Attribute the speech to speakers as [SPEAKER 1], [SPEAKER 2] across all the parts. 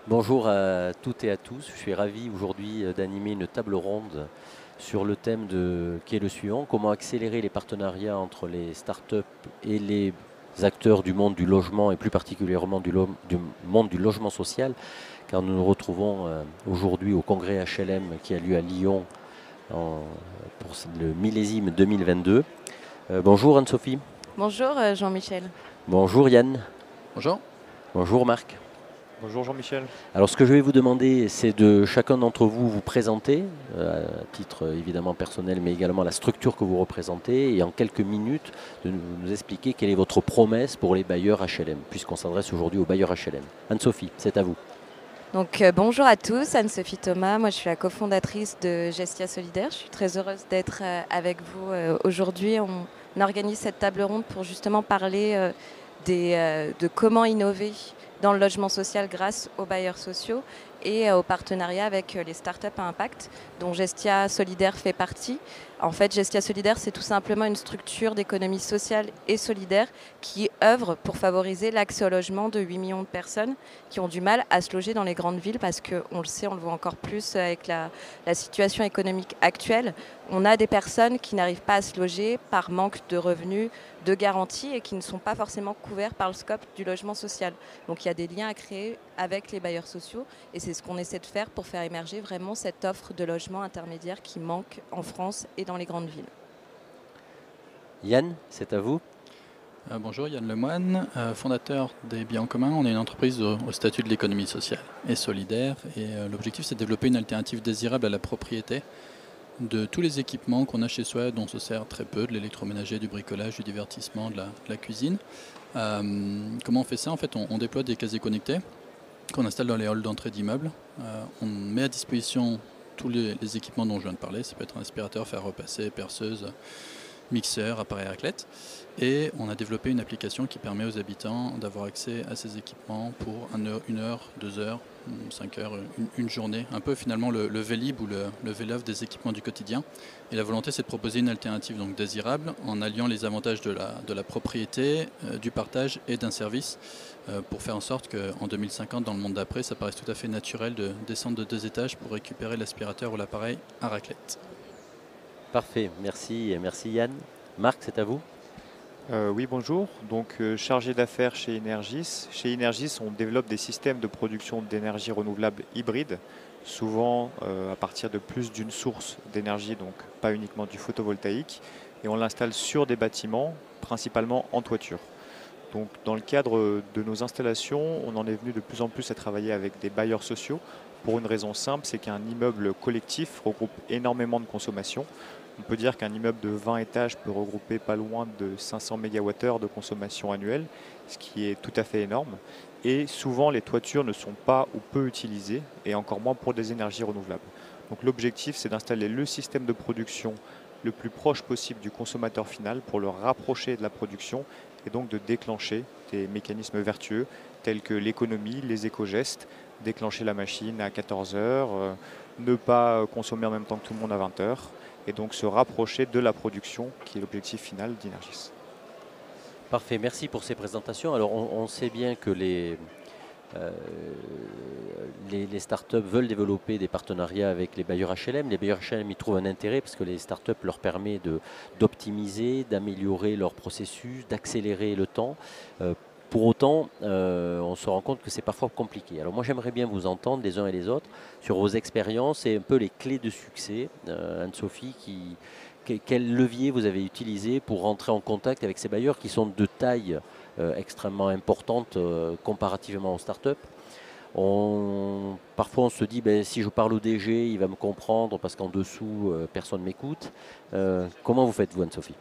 [SPEAKER 1] Bonjour à toutes et à tous. Je suis ravi aujourd'hui d'animer une table ronde sur le thème qui est le suivant: comment accélérer les partenariats entre les startups et les acteurs du monde du logement et plus particulièrement du monde du logement social, car nous nous retrouvons aujourd'hui au congrès HLM qui a lieu à Lyon pour le millésime 2022. Bonjour Anne-Sophie.
[SPEAKER 2] Bonjour Jean-Michel.
[SPEAKER 1] Bonjour Yann.
[SPEAKER 3] Bonjour.
[SPEAKER 1] Bonjour Marc.
[SPEAKER 4] Bonjour Jean-Michel.
[SPEAKER 1] Alors ce que je vais vous demander, c'est de chacun d'entre vous vous présenter, à titre évidemment personnel, mais également la structure que vous représentez, et en quelques minutes de nous expliquer quelle est votre promesse pour les bailleurs HLM, puisqu'on s'adresse aujourd'hui aux bailleurs HLM. Anne-Sophie, c'est à vous.
[SPEAKER 2] Donc bonjour à tous, Anne-Sophie Thomas, moi je suis la cofondatrice de Gestia Solidaire. Je suis très heureuse d'être avec vous aujourd'hui. On organise cette table ronde pour justement parler de comment innover dans le logement social grâce aux bailleurs sociaux et au partenariat avec les startups à impact, dont Gestia Solidaire fait partie. En fait, Gestia Solidaire, c'est tout simplement une structure d'économie sociale et solidaire qui œuvre pour favoriser l'accès au logement de 8 millions de personnes qui ont du mal à se loger dans les grandes villes, parce qu'on le sait, on le voit encore plus avec la situation économique actuelle. On a des personnes qui n'arrivent pas à se loger par manque de revenus, de garanties, et qui ne sont pas forcément couverts par le scope du logement social. Donc il y a des liens à créer avec les bailleurs sociaux, et c'est ce qu'on essaie de faire pour faire émerger vraiment cette offre de logement intermédiaire qui manque en France et dans les grandes villes.
[SPEAKER 1] Yann, c'est à vous.
[SPEAKER 3] Bonjour, Yann Lemoine, fondateur des Biens en commun. On est une entreprise au statut de l'économie sociale et solidaire, et l'objectif c'est de développer une alternative désirable à la propriété de tous les équipements qu'on a chez soi, dont on se sert très peu, de l'électroménager, du bricolage, du divertissement, de la cuisine. Comment on fait ça? En fait, on déploie des casiers connectés qu'on installe dans les halls d'entrée d'immeubles. On met à disposition tous les équipements dont je viens de parler. Ça peut être un aspirateur, fer à repasser, perceuse, mixeur, appareil à raclette. Et on a développé une application qui permet aux habitants d'avoir accès à ces équipements pour 1 heure, 2 heures, 5 heures, une journée. Un peu finalement le Vélib ou le Vélov des équipements du quotidien. Et la volonté, c'est de proposer une alternative donc désirable en alliant les avantages de la propriété, du partage et d'un service, pour faire en sorte qu'en 2050, dans le monde d'après, ça paraisse tout à fait naturel de descendre de 2 étages pour récupérer l'aspirateur ou l'appareil à raclette.
[SPEAKER 1] Parfait, merci, merci Yann. Marc, c'est à vous.
[SPEAKER 4] Oui, bonjour. Donc, chargé d'affaires chez Energis. Chez Energis, on développe des systèmes de production d'énergie renouvelable hybride, souvent à partir de plus d'une source d'énergie, donc pas uniquement du photovoltaïque, et on l'installe sur des bâtiments, principalement en toiture. Donc, dans le cadre de nos installations, on en est venu de plus en plus à travailler avec des bailleurs sociaux pour une raison simple, c'est qu'un immeuble collectif regroupe énormément de consommation. On peut dire qu'un immeuble de 20 étages peut regrouper pas loin de 500 MWh de consommation annuelle, ce qui est tout à fait énorme. Et souvent, les toitures ne sont pas ou peu utilisées, et encore moins pour des énergies renouvelables. Donc l'objectif, c'est d'installer le système de production le plus proche possible du consommateur final pour le rapprocher de la production, et donc de déclencher des mécanismes vertueux tels que l'économie, les éco-gestes, déclencher la machine à 14 heures, ne pas consommer en même temps que tout le monde à 20 heures, et donc se rapprocher de la production qui est l'objectif final d'Energis.
[SPEAKER 1] Parfait, merci pour ces présentations. Alors on sait bien que euh, les startups veulent développer des partenariats avec les bailleurs HLM. Les bailleurs HLM y trouvent un intérêt parce que les startups leur permettent d'optimiser, d'améliorer leur processus, d'accélérer le temps. Pour autant, on se rend compte que c'est parfois compliqué. Alors moi, j'aimerais bien vous entendre les uns et les autres sur vos expériences et un peu les clés de succès. Anne-Sophie, quel levier vous avez utilisé pour rentrer en contact avec ces bailleurs qui sont de taille extrêmement importante comparativement aux startups? Parfois on se dit, ben, si je parle au DG, il va me comprendre parce qu'en dessous, personne ne m'écoute. Comment vous faites, vous, Anne-Sophie?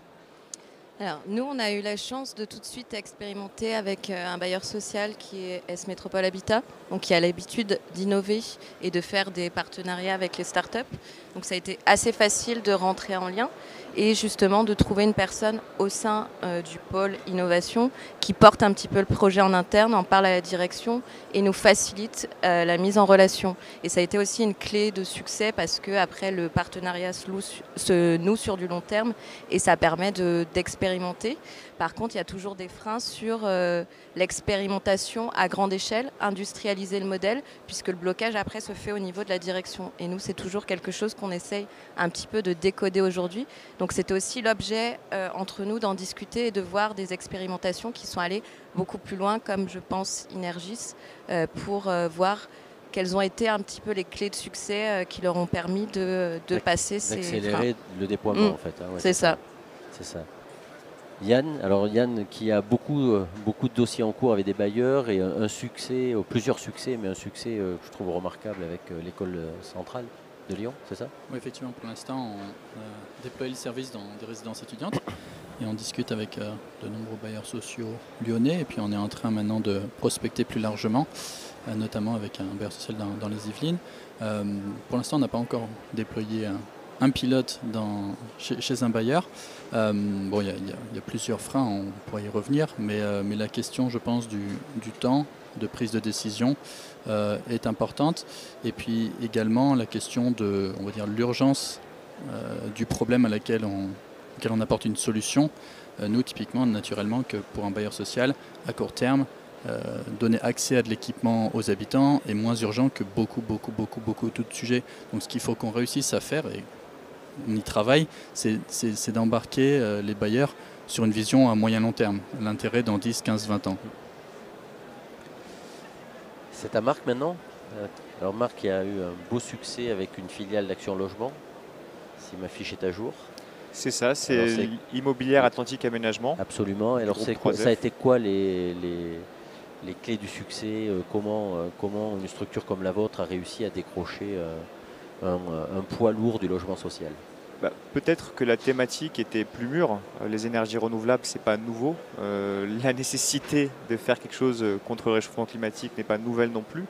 [SPEAKER 2] Alors, nous, on a eu la chance de tout de suite expérimenter avec un bailleur social qui est S Métropole Habitat, donc qui a l'habitude d'innover et de faire des partenariats avec les startups. Donc ça a été assez facile de rentrer en lien et justement de trouver une personne au sein du pôle innovation qui porte un petit peu le projet en interne, en parle à la direction et nous facilite la mise en relation. Et ça a été aussi une clé de succès parce que après le partenariat se noue sur du long terme et ça permet d'expérimenter expérimenter. Par contre, il y a toujours des freins sur l'expérimentation à grande échelle, industrialiser le modèle, puisque le blocage après se fait au niveau de la direction. Et nous, c'est toujours quelque chose qu'on essaye un petit peu de décoder aujourd'hui. Donc c'était aussi l'objet entre nous d'en discuter et de voir des expérimentations qui sont allées beaucoup plus loin, comme je pense Inergis, pour voir quelles ont été un petit peu les clés de succès qui leur ont permis de passer ces
[SPEAKER 1] d'accélérer le déploiement en fait. Hein, ouais,
[SPEAKER 2] c'est ça.
[SPEAKER 1] C'est ça. Yann qui a beaucoup de dossiers en cours avec des bailleurs et un succès, plusieurs succès, mais un succès que je trouve remarquable avec l'école centrale de Lyon, c'est ça?
[SPEAKER 3] Oui, effectivement, pour l'instant, on a déployé le service dans des résidences étudiantes et on discute avec de nombreux bailleurs sociaux lyonnais et puis on est en train maintenant de prospecter plus largement, notamment avec un bailleur social dans les Yvelines. Pour l'instant, on n'a pas encore déployé un pilote chez un bailleur. Bon, il y a plusieurs freins, on pourrait y revenir, mais la question, je pense, du temps de prise de décision est importante. Et puis également la question de, on va dire, l'urgence du problème à laquelle on apporte une solution. Nous, typiquement, naturellement, que pour un bailleur social, à court terme, donner accès à de l'équipement aux habitants est moins urgent que beaucoup d'autres sujets. Donc ce qu'il faut qu'on réussisse à faire, et on y travaille, c'est d'embarquer les bailleurs sur une vision à moyen long terme, l'intérêt dans 10, 15, 20 ans.
[SPEAKER 1] C'est ta marque maintenant. Alors Marc a eu un beau succès avec une filiale d'Action Logement, si ma fiche est à jour.
[SPEAKER 4] C'est ça, c'est Immobilière Atlantique Aménagement.
[SPEAKER 1] Absolument. Alors ça a été quoi les clés du succès, comment une structure comme la vôtre a réussi à décrocher un poids lourd du logement social?
[SPEAKER 4] Peut-être que la thématique était plus mûre. Les énergies renouvelables, c'est pas nouveau. La nécessité de faire quelque chose contre le réchauffement climatique n'est pas nouvelle non plus.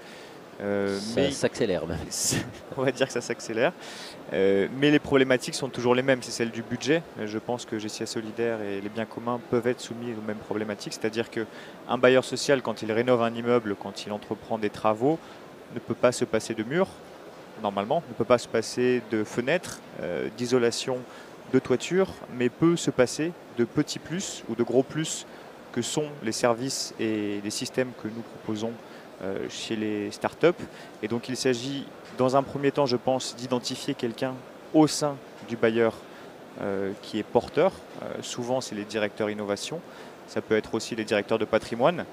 [SPEAKER 1] Ça s'accélère même.
[SPEAKER 4] On va dire que ça s'accélère. Mais les problématiques sont toujours les mêmes, c'est celle du budget. Je pense que Gestia Solidaire et les biens communs peuvent être soumis aux mêmes problématiques. C'est-à-dire qu'un bailleur social, quand il rénove un immeuble, quand il entreprend des travaux, ne peut pas se passer de murs, normalement, ne peut pas se passer de fenêtres, d'isolation, de toiture, mais peut se passer de petits plus ou de gros plus que sont les services et les systèmes que nous proposons chez les startups. Et donc il s'agit dans un premier temps, je pense, d'identifier quelqu'un au sein du bailleur qui est porteur. Souvent, c'est les directeurs innovation. Ça peut être aussi les directeurs de patrimoine.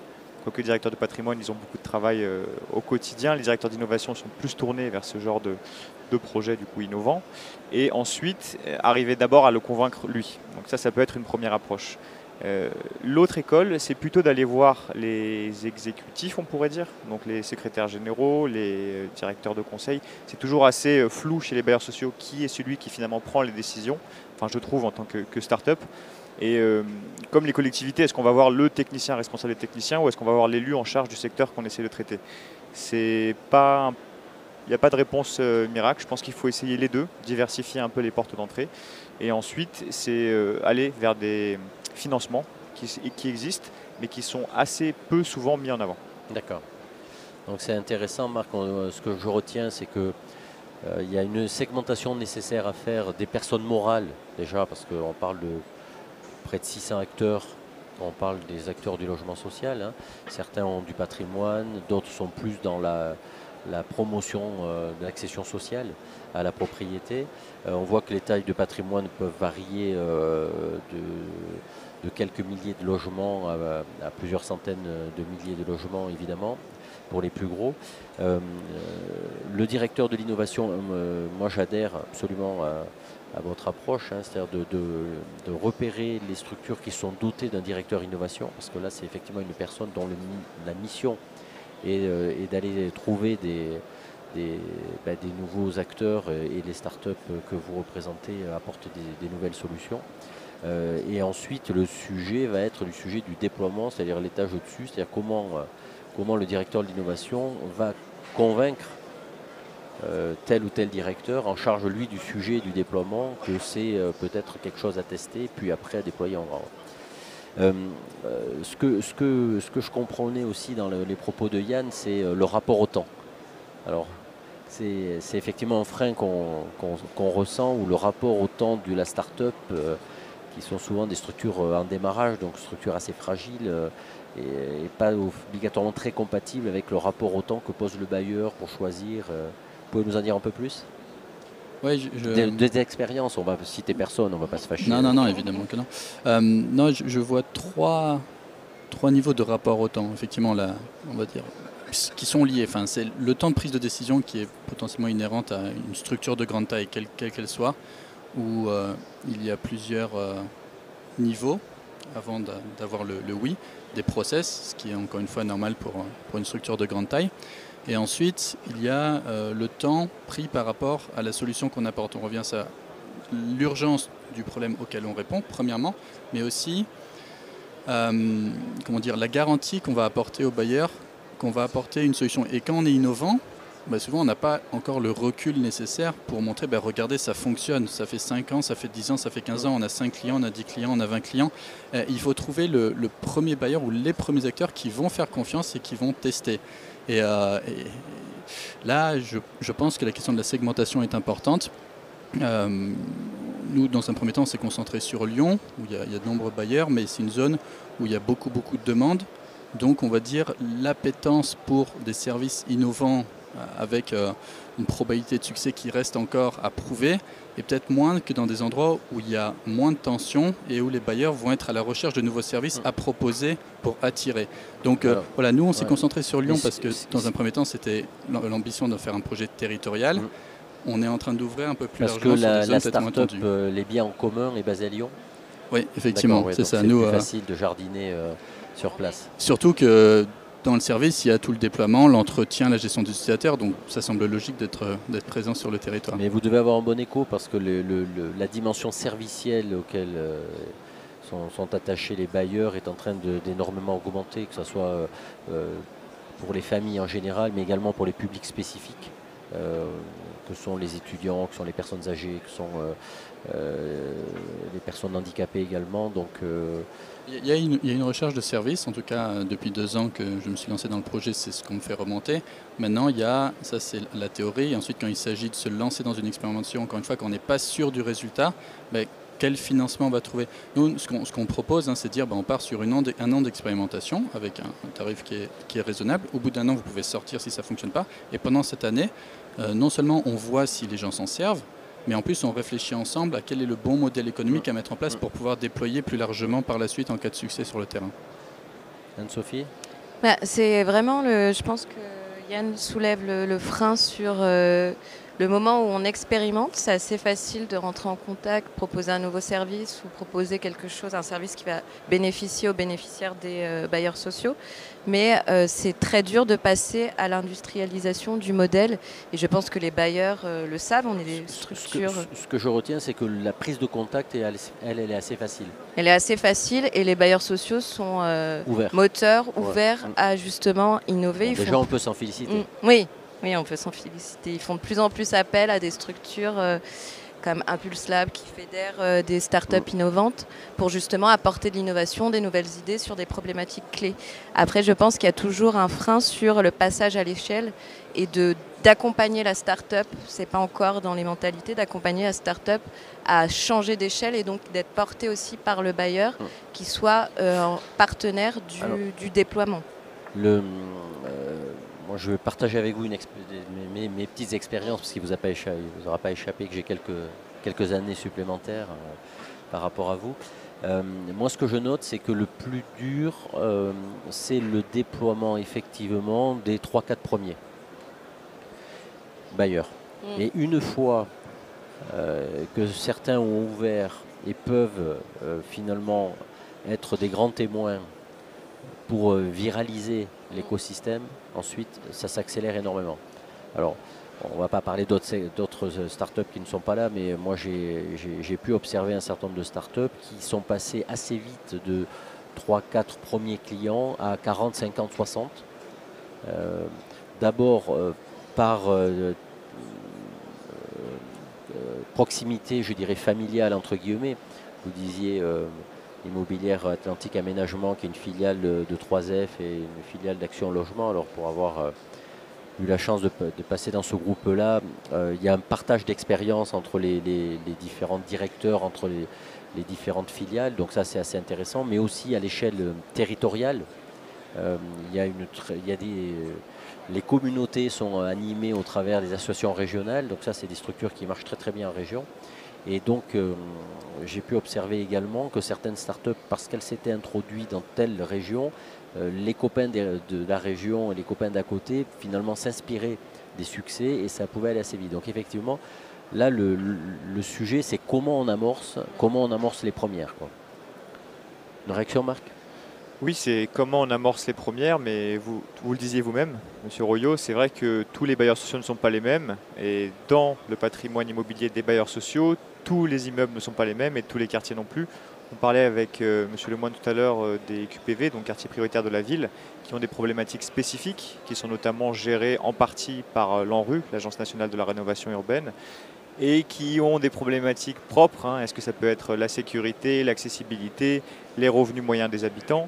[SPEAKER 4] Quoique les directeurs de patrimoine, ils ont beaucoup de travail au quotidien. Les directeurs d'innovation sont plus tournés vers ce genre de projet du coup innovant. Et ensuite, arriver d'abord à le convaincre lui. Donc ça peut être une première approche. L'autre école, c'est plutôt d'aller voir les exécutifs, on pourrait dire, donc les secrétaires généraux, les directeurs de conseil. C'est toujours assez flou chez les bailleurs sociaux qui est celui qui finalement prend les décisions, enfin je trouve en tant que start-up. Et comme les collectivités, est-ce qu'on va voir le technicien responsable des techniciens ou est-ce qu'on va voir l'élu en charge du secteur qu'on essaie de traiter? Il n'y a pas de réponse miracle, je pense qu'il faut essayer les deux, diversifier un peu les portes d'entrée. Et ensuite, c'est aller vers des financements qui existent, mais qui sont assez peu souvent mis en avant.
[SPEAKER 1] D'accord. Donc c'est intéressant, Marc. Ce que je retiens, c'est que il y a une segmentation nécessaire à faire des personnes morales, déjà, parce qu'on parle de près de 600 acteurs. On parle des acteurs du logement social. Hein. Certains ont du patrimoine, d'autres sont plus dans la promotion de l'accession sociale à la propriété. On voit que les tailles de patrimoine peuvent varier de quelques milliers de logements à plusieurs centaines de milliers de logements, évidemment, pour les plus gros. Le directeur de l'innovation, moi j'adhère absolument à votre approche, hein, c'est-à-dire de repérer les structures qui sont dotées d'un directeur innovation, parce que là c'est effectivement une personne dont la mission est d'aller trouver des nouveaux acteurs et les startups que vous représentez apportent des nouvelles solutions. Et ensuite le sujet va être le sujet du déploiement, c'est-à-dire l'étage au-dessus, c'est-à-dire comment le directeur de l'innovation va convaincre tel ou tel directeur en charge lui du sujet du déploiement que c'est peut-être quelque chose à tester puis après à déployer en grand. Ce que je comprenais aussi dans les propos de Yann, c'est le rapport au temps. Alors c'est effectivement un frein qu'on ressent, ou le rapport au temps de la start-up qui sont souvent des structures en démarrage, donc structures assez fragiles et pas obligatoirement très compatibles avec le rapport au temps que pose le bailleur pour choisir. Vous pouvez nous en dire un peu plus?
[SPEAKER 3] Oui,
[SPEAKER 1] Des expériences, on va citer personne, on ne va pas se fâcher.
[SPEAKER 3] Non, évidemment que non. Non, je vois trois niveaux de rapport au temps, effectivement, là, on va dire, qui sont liés. Enfin, c'est le temps de prise de décision qui est potentiellement inhérente à une structure de grande taille, quelle qu'elle soit, où il y a plusieurs niveaux avant d'avoir le oui, des process, ce qui est encore une fois normal pour une structure de grande taille. Et ensuite, il y a le temps pris par rapport à la solution qu'on apporte. On revient à l'urgence du problème auquel on répond, premièrement, mais aussi la garantie qu'on va apporter au bailleur, qu'on va apporter une solution. Et quand on est innovant, souvent on n'a pas encore le recul nécessaire pour montrer, regardez, ça fonctionne, ça fait 5 ans, ça fait 10 ans, ça fait 15 ans, on a 5 clients, on a 10 clients, on a 20 clients. Il faut trouver le premier bailleur ou les premiers acteurs qui vont faire confiance et qui vont tester. Et là, je pense que la question de la segmentation est importante. Nous, dans un premier temps, on s'est concentré sur Lyon, où il y a de nombreux bailleurs, mais c'est une zone où il y a beaucoup de demandes. Donc, on va dire l'appétence pour des services innovants avec une probabilité de succès qui reste encore à prouver est peut-être moins que dans des endroits où il y a moins de tension et où les bailleurs vont être à la recherche de nouveaux services à proposer pour attirer. Donc voilà, nous on s'est concentré sur Lyon parce que dans un premier temps c'était l'ambition de faire un projet territorial. On est en train d'ouvrir un peu plus largement sur des zones
[SPEAKER 1] la
[SPEAKER 3] peut-être moins
[SPEAKER 1] start-up
[SPEAKER 3] tendues.
[SPEAKER 1] Les biens en commun est basée à Lyon.
[SPEAKER 3] Oui, effectivement, c'est ça.
[SPEAKER 1] C'est plus facile de jardiner sur place.
[SPEAKER 3] Surtout que dans le service, il y a tout le déploiement, l'entretien, la gestion des utilisateurs, donc ça semble logique d'être présent sur le territoire.
[SPEAKER 1] Mais vous devez avoir un bon écho parce que la dimension servicielle auquel sont attachés les bailleurs est en train d'énormément augmenter, que ce soit pour les familles en général, mais également pour les publics spécifiques, que sont les étudiants, que sont les personnes âgées, que sont les personnes handicapées également. Donc,
[SPEAKER 3] il y a une recherche de services, en tout cas depuis 2 ans que je me suis lancé dans le projet, c'est ce qu'on me fait remonter. Maintenant, ça c'est la théorie, et ensuite quand il s'agit de se lancer dans une expérimentation, encore une fois, quand on n'est pas sûr du résultat, quel financement on va trouver? Nous, ce qu'on propose, c'est de dire on part sur un an d'expérimentation avec un tarif qui est raisonnable. Au bout d'un an, vous pouvez sortir si ça ne fonctionne pas. Et pendant cette année, non seulement on voit si les gens s'en servent, mais en plus on réfléchit ensemble à quel est le bon modèle économique à mettre en place pour pouvoir déployer plus largement par la suite en cas de succès sur le terrain.
[SPEAKER 1] Anne-Sophie?
[SPEAKER 2] C'est vraiment, je pense que Yann soulève le frein sur le moment où on expérimente. C'est assez facile de rentrer en contact, proposer un nouveau service ou proposer quelque chose, un service qui va bénéficier aux bénéficiaires des bailleurs sociaux. Mais c'est très dur de passer à l'industrialisation du modèle. Et je pense que les bailleurs le savent, on est des structures...
[SPEAKER 1] Ce que je retiens, c'est que la prise de contact, elle est assez facile.
[SPEAKER 2] Elle est assez facile et les bailleurs sociaux sont moteurs, ouverts à justement innover.
[SPEAKER 1] Déjà, on peut s'en féliciter.
[SPEAKER 2] Oui, on peut s'en féliciter. Ils font de plus en plus appel à des structures comme Impulse Lab qui fédèrent des startups innovantes pour justement apporter de l'innovation, des nouvelles idées sur des problématiques clés. Après, je pense qu'il y a toujours un frein sur le passage à l'échelle et d'accompagner la start-up, c'est pas encore dans les mentalités, d'accompagner la start-up à changer d'échelle et donc d'être porté aussi par le bailleur qui soit partenaire du déploiement.
[SPEAKER 1] Moi, je vais partager avec vous mes petites expériences parce qu'il ne vous aura pas échappé que j'ai quelques années supplémentaires par rapport à vous. Moi, ce que je note, c'est que le plus dur, c'est le déploiement effectivement des 3-4 premiers bailleurs. Et une fois que certains ont ouvert et peuvent finalement être des grands témoins pour viraliser l'écosystème, ensuite ça s'accélère énormément. Alors, on ne va pas parler d'autres startups qui ne sont pas là, mais moi j'ai pu observer un certain nombre de startups qui sont passées assez vite de 3-4 premiers clients à 40, 50, 60. D'abord par proximité, je dirais familiale entre guillemets. Vous disiez Immobilière Atlantique Aménagement qui est une filiale de 3F et une filiale d'Action Logement. Alors pour avoir eu la chance de passer dans ce groupe-là, il y a un partage d'expérience entre les différents directeurs, entre les différentes filiales. Donc ça, c'est assez intéressant, mais aussi à l'échelle territoriale. Les communautés sont animées au travers des associations régionales. Donc ça, c'est des structures qui marchent très très bien en région. Et donc, j'ai pu observer également que certaines startups, parce qu'elles s'étaient introduites dans telle région, les copains de la région et les copains d'à côté, finalement, s'inspiraient des succès et ça pouvait aller assez vite. Donc, effectivement, là, le sujet, c'est comment on amorce les premières, quoi. Une réaction, Marc?
[SPEAKER 4] Oui, c'est comment on amorce les premières, mais vous le disiez vous-même, Monsieur Royot, c'est vrai que tous les bailleurs sociaux ne sont pas les mêmes. Et dans le patrimoine immobilier des bailleurs sociaux, tous les immeubles ne sont pas les mêmes et tous les quartiers non plus. On parlait avec Monsieur Lemoine tout à l'heure des QPV, donc quartiers prioritaires de la ville, qui ont des problématiques spécifiques, qui sont notamment gérées en partie par l'ANRU, l'Agence nationale de la rénovation urbaine, et qui ont des problématiques propres. Est-ce que ça peut être la sécurité, l'accessibilité, les revenus moyens des habitants?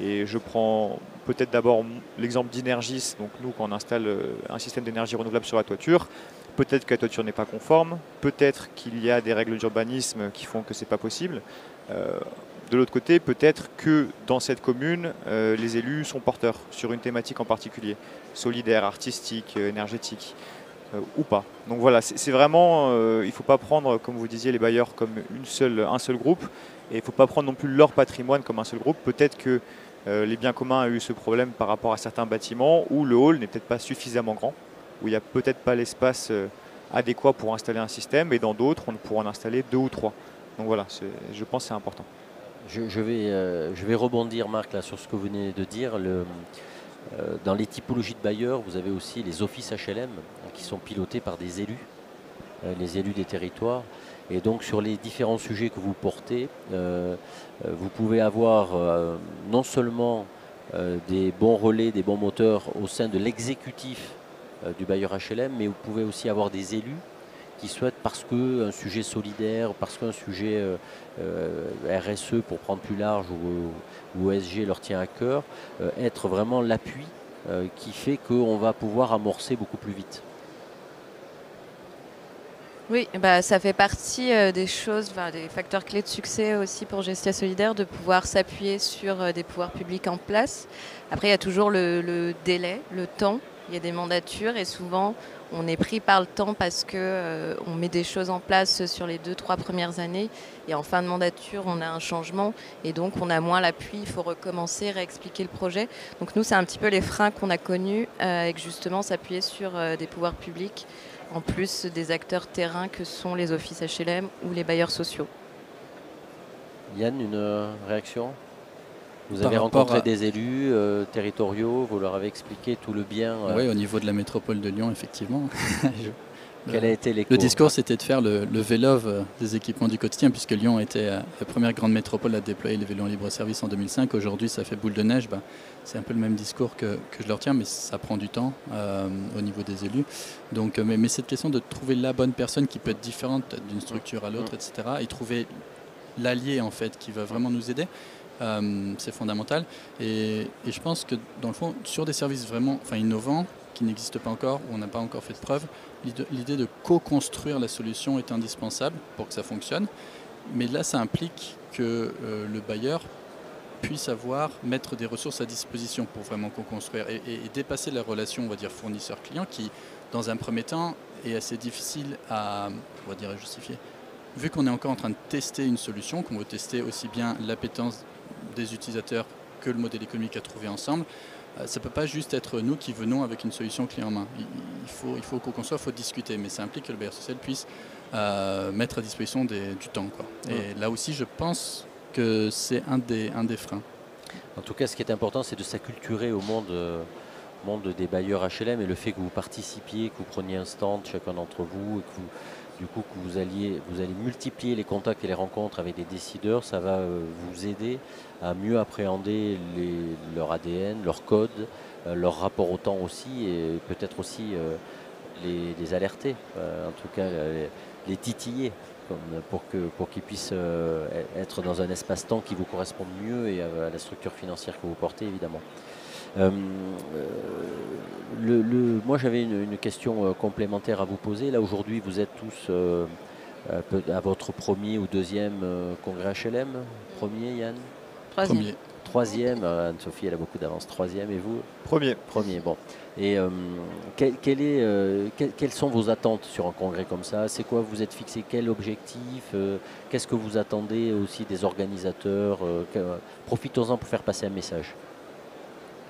[SPEAKER 4] Et je prends peut-être d'abord l'exemple d'Energis. Donc nous, quand on installe un système d'énergie renouvelable sur la toiture, peut-être que la toiture n'est pas conforme, peut-être qu'il y a des règles d'urbanisme qui font que ce n'est pas possible. De l'autre côté, peut-être que dans cette commune, les élus sont porteurs sur une thématique en particulier, solidaire, artistique, énergétique. Ou pas. Donc voilà, c'est vraiment, il ne faut pas prendre, comme vous disiez, les bailleurs comme un seul groupe, et il ne faut pas prendre non plus leur patrimoine comme un seul groupe. Peut-être que les biens communs ont eu ce problème par rapport à certains bâtiments où le hall n'est peut-être pas suffisamment grand, où il n'y a peut-être pas l'espace adéquat pour installer un système, et dans d'autres, on pourra en installer 2 ou 3. Donc voilà, je pense que c'est important.
[SPEAKER 1] Je vais rebondir, Marc, là, sur ce que vous venez de dire. Dans les typologies de bailleurs, vous avez aussi les offices HLM qui sont pilotés par des élus, les élus des territoires. Et donc sur les différents sujets que vous portez, vous pouvez avoir non seulement des bons relais, des bons moteurs au sein de l'exécutif du bailleur HLM, mais vous pouvez aussi avoir des élus qui souhaitent, parce qu'un sujet solidaire, parce qu'un sujet RSE pour prendre plus large ou ESG leur tient à cœur, être vraiment l'appui qui fait qu'on va pouvoir amorcer beaucoup plus vite.
[SPEAKER 2] Oui, ça fait partie des choses, des facteurs clés de succès aussi pour Gestia Solidaire, de pouvoir s'appuyer sur des pouvoirs publics en place. Après, il y a toujours le délai, le temps. Il y a des mandatures et souvent on est pris par le temps parce qu'on met des choses en place sur les 2-3 premières années et en fin de mandature on a un changement et donc on a moins l'appui, il faut recommencer, réexpliquer le projet. Donc nous c'est un petit peu les freins qu'on a connus avec justement s'appuyer sur des pouvoirs publics en plus des acteurs terrains que sont les offices HLM ou les bailleurs sociaux.
[SPEAKER 1] Yann, une réaction ? Vous avez rencontré des élus territoriaux, vous leur avez expliqué tout le bien.
[SPEAKER 3] Oui, au niveau de la métropole de Lyon, effectivement.
[SPEAKER 1] Quel a été l'écho ?
[SPEAKER 3] Le discours, c'était de faire le VELOV des équipements du quotidien, puisque Lyon était la première grande métropole à déployer les vélos en libre-service en 2005. Aujourd'hui, ça fait boule de neige. C'est un peu le même discours que je leur tiens, mais ça prend du temps au niveau des élus. Donc, mais cette question de trouver la bonne personne qui peut être différente d'une structure à l'autre, etc., et trouver l'allié, en fait, qui va vraiment nous aider. C'est fondamental et je pense que dans le fond sur des services vraiment innovants qui n'existent pas encore, où on n'a pas encore fait de preuve, l'idée de co-construire la solution est indispensable pour que ça fonctionne, mais là ça implique que le bailleur puisse mettre des ressources à disposition pour vraiment co-construire et dépasser la relation, on va dire, fournisseur-client qui dans un premier temps est assez difficile à, on va dire, à justifier. Vu qu'on est encore en train de tester une solution, qu'on veut tester aussi bien l'appétence des utilisateurs que le modèle économique à trouver ensemble, ça ne peut pas juste être nous qui venons avec une solution clé en main. Il faut qu'on soit, il faut discuter, mais ça implique que le bailleur social puisse mettre à disposition du temps, quoi. Et là aussi, je pense que c'est un des freins.
[SPEAKER 1] En tout cas, ce qui est important, c'est de s'acculturer au monde des bailleurs HLM et le fait que vous participiez, que vous preniez un stand, chacun d'entre vous, et que vous allez multiplier les contacts et les rencontres avec des décideurs, ça va vous aider à mieux appréhender leur ADN, leur code, leur rapport au temps aussi, et peut-être aussi les alerter, en tout cas les titiller, pour qu'ils puissent être dans un espace-temps qui vous corresponde mieux et à la structure financière que vous portez, évidemment. Moi j'avais une question complémentaire à vous poser. Là aujourd'hui vous êtes tous à votre premier ou deuxième congrès HLM? Premier, Yann?
[SPEAKER 3] Premier.
[SPEAKER 1] Troisième, Anne-Sophie, elle a beaucoup d'avance. Troisième, et vous?
[SPEAKER 4] Premier.
[SPEAKER 1] Premier, bon. Et quelles sont vos attentes sur un congrès comme ça? C'est quoi, vous êtes fixé quel objectif? Qu'est-ce que vous attendez aussi des organisateurs? Profitons-en pour faire passer un message.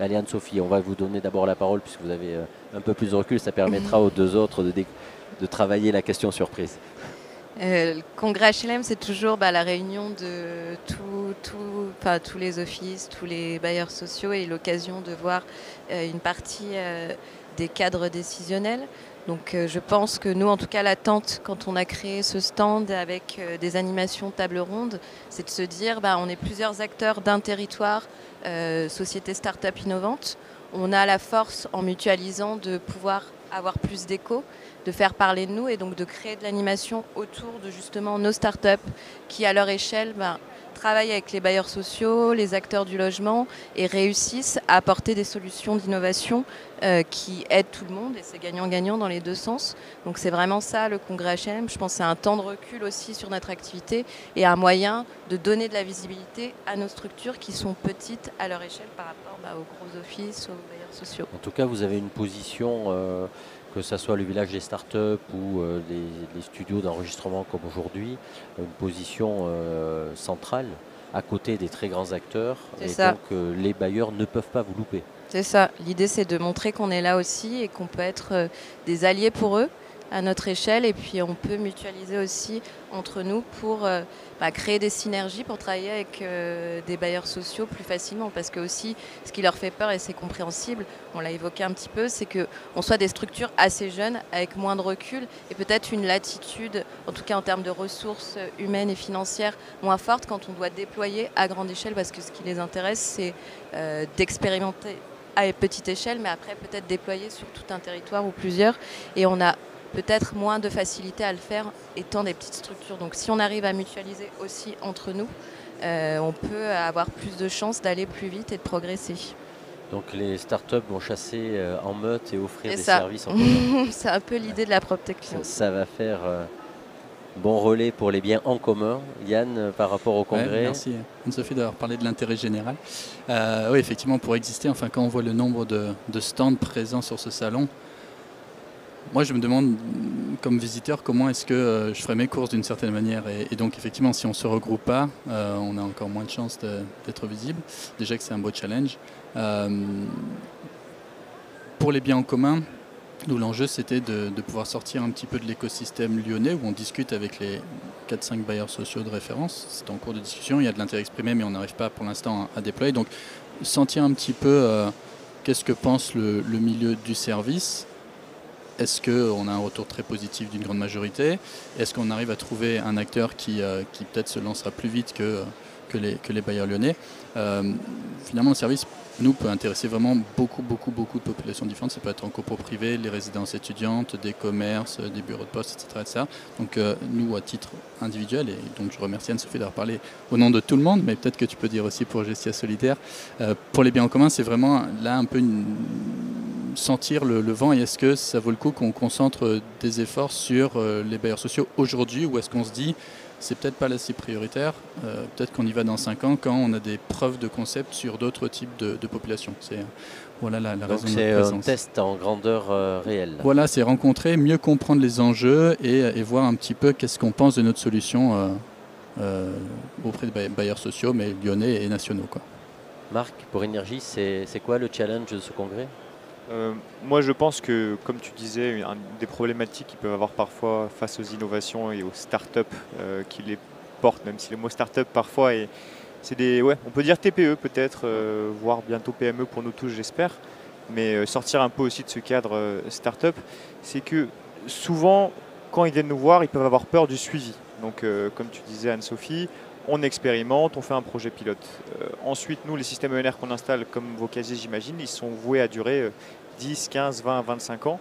[SPEAKER 1] Allez, Anne-Sophie, on va vous donner d'abord la parole puisque vous avez un peu plus de recul. Ça permettra aux deux autres de travailler la question surprise.
[SPEAKER 2] Le congrès HLM, c'est toujours la réunion de tous les offices, tous les bailleurs sociaux et l'occasion de voir une partie des cadres décisionnels. Donc je pense que nous, en tout cas, l'attente quand on a créé ce stand avec des animations table ronde, c'est de se dire on est plusieurs acteurs d'un territoire, société start-up innovante. On a la force, en mutualisant, de pouvoir avoir plus d'écho, de faire parler de nous et donc de créer de l'animation autour de justement nos startups qui, à leur échelle, travaillent avec les bailleurs sociaux, les acteurs du logement et réussissent à apporter des solutions d'innovation qui aident tout le monde et c'est gagnant-gagnant dans les deux sens. Donc c'est vraiment ça le congrès HLM. Je pense que c'est un temps de recul aussi sur notre activité et un moyen de donner de la visibilité à nos structures qui sont petites à leur échelle par rapport aux gros offices, aux bailleurs sociaux.
[SPEAKER 1] En tout cas, vous avez une position, que ce soit le village des startups ou les studios d'enregistrement comme aujourd'hui, une position centrale à côté des très grands acteurs. Et
[SPEAKER 2] ça.
[SPEAKER 1] donc, les bailleurs ne peuvent pas vous louper.
[SPEAKER 2] C'est ça. L'idée, c'est de montrer qu'on est là aussi et qu'on peut être des alliés pour eux à notre échelle. Et puis, on peut mutualiser aussi entre nous pour créer des synergies pour travailler avec des bailleurs sociaux plus facilement. Parce que aussi, ce qui leur fait peur, et c'est compréhensible, on l'a évoqué un petit peu, c'est qu'on soit des structures assez jeunes, avec moins de recul et peut-être une latitude, en tout cas en termes de ressources humaines et financières, moins forte quand on doit déployer à grande échelle. Parce que ce qui les intéresse, c'est d'expérimenter à petite échelle, mais après peut-être déployer sur tout un territoire ou plusieurs. Et on a peut-être moins de facilité à le faire étant des petites structures. Donc si on arrive à mutualiser aussi entre nous, on peut avoir plus de chances d'aller plus vite et de progresser.
[SPEAKER 1] Donc les startups vont chasser en meute et offrir des
[SPEAKER 2] ça.
[SPEAKER 1] services en commun.
[SPEAKER 2] C'est un peu l'idée de la protection.
[SPEAKER 1] Ça va faire bon relais pour les biens en commun. Yann, par rapport au congrès.
[SPEAKER 3] Ouais, merci Anne-Sophie d'avoir parlé de l'intérêt général. Oui, effectivement, pour exister, quand on voit le nombre de stands présents sur ce salon, moi je me demande, comme visiteur, comment est-ce que je ferais mes courses d'une certaine manière. Et donc effectivement, si on ne se regroupe pas, on a encore moins de chances d'être visible. Déjà que c'est un beau challenge. Pour les biens en commun, nous, l'enjeu, c'était de pouvoir sortir un petit peu de l'écosystème lyonnais où on discute avec les 4-5 bailleurs sociaux de référence. C'est en cours de discussion, il y a de l'intérêt exprimé, mais on n'arrive pas pour l'instant à déployer. Donc, sentir un petit peu qu'est-ce que pense le milieu du service. Est-ce qu'on a un retour très positif d'une grande majorité? Est-ce qu'on arrive à trouver un acteur qui peut-être se lancera plus vite que les bailleurs lyonnais? Finalement, le service peut intéresser vraiment beaucoup de populations différentes. Ça peut être en copro privé, les résidences étudiantes, des commerces, des bureaux de poste, etc. Donc nous, à titre individuel, et donc je remercie Anne-Sophie d'avoir parlé au nom de tout le monde, mais peut-être que tu peux dire aussi pour Gestia Solidaire. Pour les biens en commun, c'est vraiment là un peu sentir le vent, et est-ce que ça vaut le coup qu'on concentre des efforts sur les bailleurs sociaux aujourd'hui, ou est-ce qu'on se dit c'est peut-être pas la cible prioritaire, peut-être qu'on y va dans 5 ans quand on a des preuves de concept sur d'autres types de populations. C'est voilà la raison de notre présence.
[SPEAKER 1] Donc c'est un test en grandeur réelle.
[SPEAKER 3] Voilà, c'est rencontrer, mieux comprendre les enjeux et voir un petit peu qu'est-ce qu'on pense de notre solution auprès des bailleurs sociaux, mais lyonnais et nationaux, quoi.
[SPEAKER 1] Marc, pour Énergie, c'est quoi le challenge de ce congrès?
[SPEAKER 4] Moi, je pense que, comme tu disais, une des problématiques qu'ils peuvent avoir parfois face aux innovations et aux startups qui les portent, même si le mot startup parfois c'est des, on peut dire TPE peut-être, voire bientôt PME pour nous tous, j'espère, mais sortir un peu aussi de ce cadre startup, c'est que souvent, quand ils viennent nous voir, ils peuvent avoir peur du suivi. Donc, comme tu disais, Anne-Sophie, on expérimente, on fait un projet pilote. Ensuite, nous, les systèmes ENR qu'on installe, comme vos casiers, j'imagine, ils sont voués à durer 10, 15, 20, 25 ans.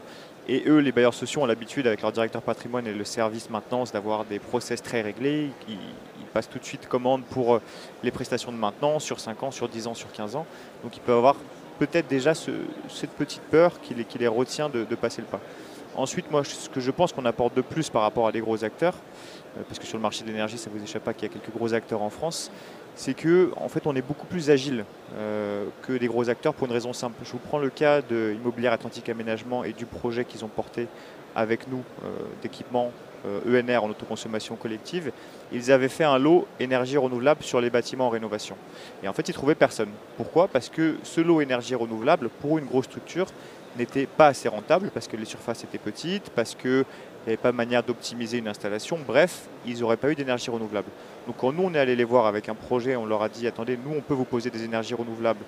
[SPEAKER 4] Et eux, les bailleurs sociaux, ont l'habitude, avec leur directeur patrimoine et le service maintenance, d'avoir des process très réglés. Ils passent tout de suite commande pour les prestations de maintenance sur 5 ans, sur 10 ans, sur 15 ans. Donc, ils peuvent avoir peut-être déjà cette petite peur qui les retient de passer le pas. Ensuite, moi, ce que je pense qu'on apporte de plus par rapport à des gros acteurs, parce que sur le marché de l'énergie, ça ne vous échappe pas qu'il y a quelques gros acteurs en France, c'est que en fait, on est beaucoup plus agile que des gros acteurs pour une raison simple. Je vous prends le cas de Immobilière Atlantique Aménagement et du projet qu'ils ont porté avec nous d'équipement ENR en autoconsommation collective. Ils avaient fait un lot énergie renouvelable sur les bâtiments en rénovation. Et en fait, ils trouvaient personne. Pourquoi? Parce que ce lot énergie renouvelable, pour une grosse structure, n'était pas assez rentable, parce que les surfaces étaient petites, parce qu'il n'y avait pas de manière d'optimiser une installation. Bref, ils n'auraient pas eu d'énergie renouvelable. Donc quand nous, on est allé les voir avec un projet, on leur a dit, attendez, nous, on peut vous poser des énergies renouvelables,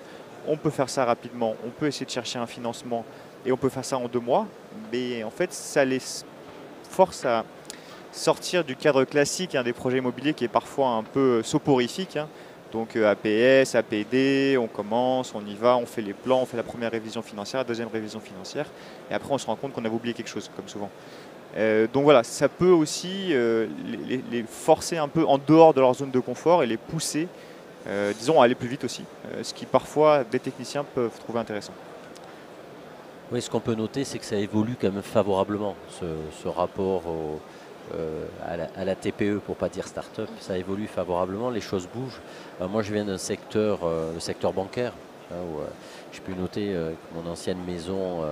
[SPEAKER 4] on peut faire ça rapidement, on peut essayer de chercher un financement, et on peut faire ça en 2 mois. Mais en fait, ça les force à sortir du cadre classique des projets immobiliers qui est parfois un peu soporifique. Donc APS, APD, on commence, on y va, on fait les plans, on fait la première révision financière, la deuxième révision financière, et après on se rend compte qu'on avait oublié quelque chose, comme souvent. Donc voilà, ça peut aussi les forcer un peu en dehors de leur zone de confort et les pousser, disons, à aller plus vite aussi, ce qui parfois des techniciens peuvent trouver intéressant.
[SPEAKER 1] Oui, ce qu'on peut noter, c'est que ça évolue quand même favorablement, ce rapport à la TPE, pour ne pas dire start-up. Ça évolue favorablement, les choses bougent. Moi, je viens d'un secteur, le secteur bancaire, où j'ai pu noter que mon ancienne maison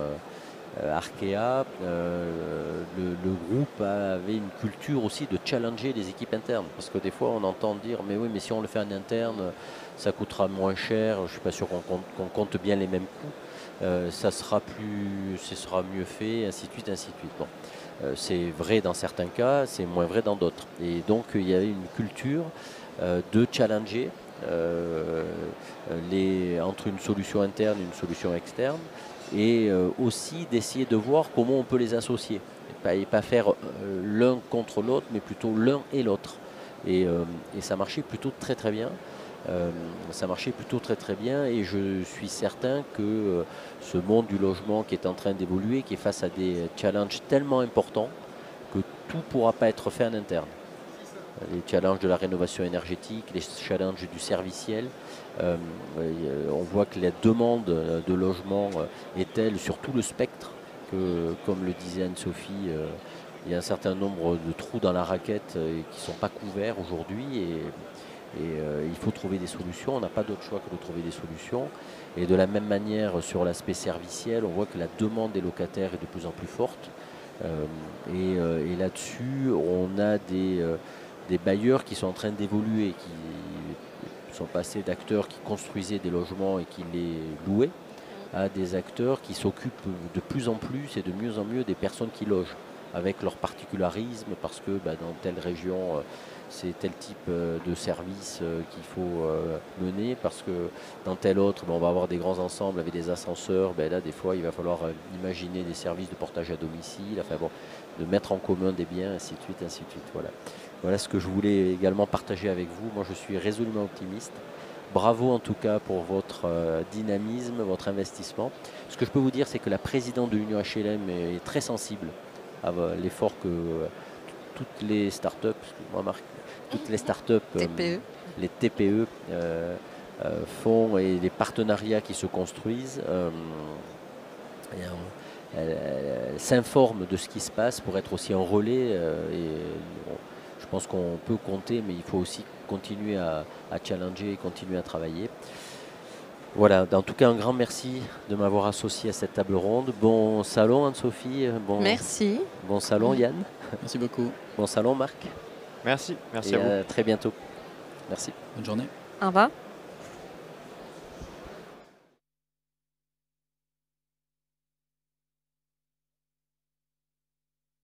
[SPEAKER 1] Arkea, le groupe avait une culture aussi de challenger les équipes internes. Parce que des fois, on entend dire, mais oui, mais si on le fait en interne, ça coûtera moins cher, je ne suis pas sûr qu'on compte bien les mêmes coûts. Ce sera mieux fait, ainsi de suite, ainsi de suite. Bon. C'est vrai dans certains cas, c'est moins vrai dans d'autres. Et donc il y a une culture de challenger entre une solution interne et une solution externe, et aussi d'essayer de voir comment on peut les associer. Et pas faire l'un contre l'autre, mais plutôt l'un et l'autre. Et ça marchait plutôt très très bien. Et je suis certain que ce monde du logement qui est en train d'évoluer, qui est face à des challenges tellement importants que tout ne pourra pas être fait en interne. Les challenges de la rénovation énergétique, les challenges du serviciel, on voit que la demande de logement est telle sur tout le spectre que, comme le disait Anne-Sophie, il y a un certain nombre de trous dans la raquette qui ne sont pas couverts aujourd'hui, et il faut trouver des solutions. On n'a pas d'autre choix que de trouver des solutions. Et de la même manière, sur l'aspect serviciel, on voit que la demande des locataires est de plus en plus forte. Et là-dessus, on a des bailleurs qui sont en train d'évoluer, qui sont passés d'acteurs qui construisaient des logements et qui les louaient, à des acteurs qui s'occupent de plus en plus et de mieux en mieux des personnes qui logent, avec leur particularisme, parce que dans telle région, c'est tel type de service qu'il faut mener, parce que dans tel autre, on va avoir des grands ensembles avec des ascenseurs. Là, des fois, il va falloir imaginer des services de portage à domicile, de mettre en commun des biens, ainsi de suite, ainsi de suite. Voilà ce que je voulais également partager avec vous. Moi, je suis résolument optimiste. Bravo en tout cas pour votre dynamisme, votre investissement. Ce que je peux vous dire, c'est que la présidente de l'Union HLM est très sensible à l'effort que toutes les startups,
[SPEAKER 2] TPE.
[SPEAKER 1] Les TPE font, et les partenariats qui se construisent. Elle s'informe de ce qui se passe pour être aussi un relais. Je pense qu'on peut compter, mais il faut aussi continuer à challenger et continuer à travailler. Voilà, en tout cas, un grand merci de m'avoir associé à cette table ronde. Bon salon, Anne-Sophie.
[SPEAKER 2] Merci.
[SPEAKER 1] Bon salon, Yann.
[SPEAKER 3] Merci beaucoup.
[SPEAKER 1] Bon salon, Marc.
[SPEAKER 4] Merci
[SPEAKER 1] Et
[SPEAKER 4] à vous.
[SPEAKER 1] à très bientôt. Merci.
[SPEAKER 3] Bonne journée.
[SPEAKER 2] Au revoir.